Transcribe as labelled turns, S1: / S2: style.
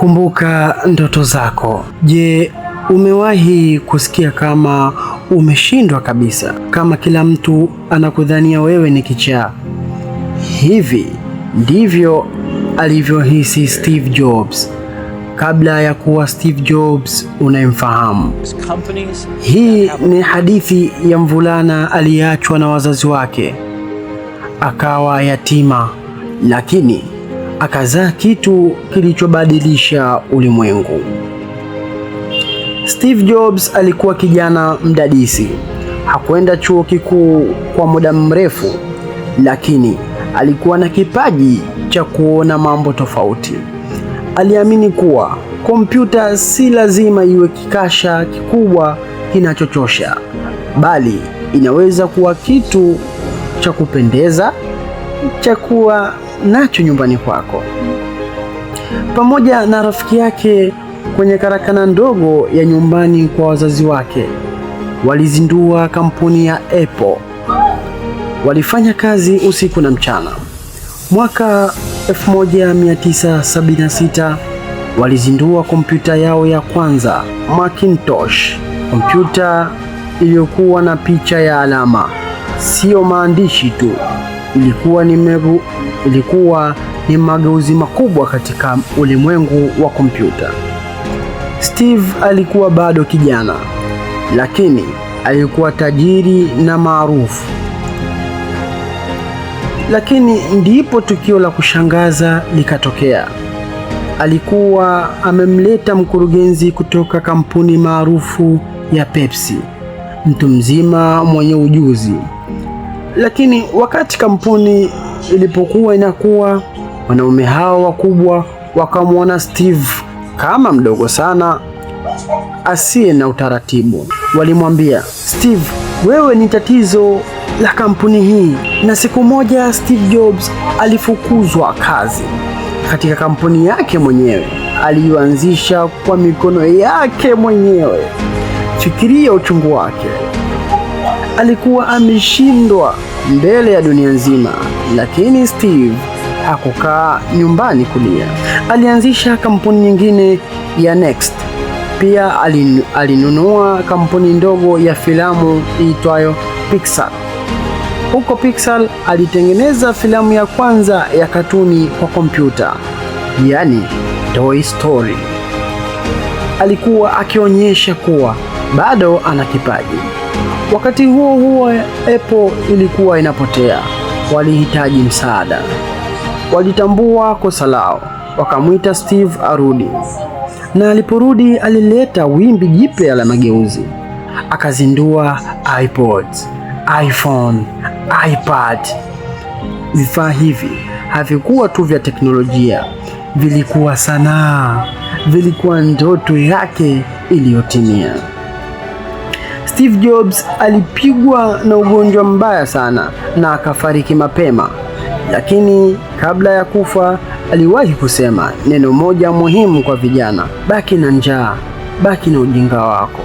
S1: Kumbuka ndoto zako. Je, umewahi kusikia kama umeshindwa kabisa, kama kila mtu anakudhania wewe ni kichaa? Hivi ndivyo alivyohisi Steve Jobs kabla ya kuwa Steve Jobs unayemfahamu. Hii ni hadithi ya mvulana aliyeachwa na wazazi wake, akawa yatima, lakini akazaa kitu kilichobadilisha ulimwengu. Steve Jobs alikuwa kijana mdadisi. Hakwenda chuo kikuu kwa muda mrefu, lakini alikuwa na kipaji cha kuona mambo tofauti. Aliamini kuwa kompyuta si lazima iwe kikasha kikubwa kinachochosha, bali inaweza kuwa kitu cha kupendeza cha kuwa nacho nyumbani kwako. Pamoja na rafiki yake kwenye karakana ndogo ya nyumbani kwa wazazi wake, walizindua kampuni ya Apple. Walifanya kazi usiku na mchana. Mwaka 1976 walizindua kompyuta yao ya kwanza, Macintosh, kompyuta iliyokuwa na picha ya alama, sio maandishi tu. Ilikuwa ni mageuzi makubwa katika ulimwengu wa kompyuta. Steve alikuwa bado kijana, lakini alikuwa tajiri na maarufu. Lakini ndipo tukio la kushangaza likatokea. Alikuwa amemleta mkurugenzi kutoka kampuni maarufu ya Pepsi, mtu mzima mwenye ujuzi. Lakini wakati kampuni ilipokuwa inakuwa, wanaume hao wakubwa wakamwona Steve kama mdogo sana, asiye na utaratibu. Walimwambia, Steve, wewe ni tatizo la kampuni hii. Na siku moja Steve Jobs alifukuzwa kazi katika kampuni yake mwenyewe aliyoanzisha kwa mikono yake mwenyewe. Fikiria uchungu wake. Alikuwa ameshindwa mbele ya dunia nzima, lakini Steve hakukaa nyumbani kulia. Alianzisha kampuni nyingine ya Next. Pia alinunua kampuni ndogo ya filamu iitwayo Pixar. Huko Pixar alitengeneza filamu ya kwanza ya katuni kwa kompyuta, yani Toy Story. Alikuwa akionyesha kuwa bado ana kipaji. Wakati huo huo, Apple ilikuwa inapotea. Walihitaji msaada. Walitambua kosa lao, wakamwita Steve arudi. Na aliporudi alileta wimbi jipya la mageuzi. Akazindua iPods, iPhone, iPad. Vifaa hivi havikuwa tu vya teknolojia, vilikuwa sanaa, vilikuwa ndoto yake iliyotimia. Steve Jobs alipigwa na ugonjwa mbaya sana na akafariki mapema. Lakini kabla ya kufa aliwahi kusema neno moja muhimu kwa vijana: baki na njaa, baki na ujinga wako.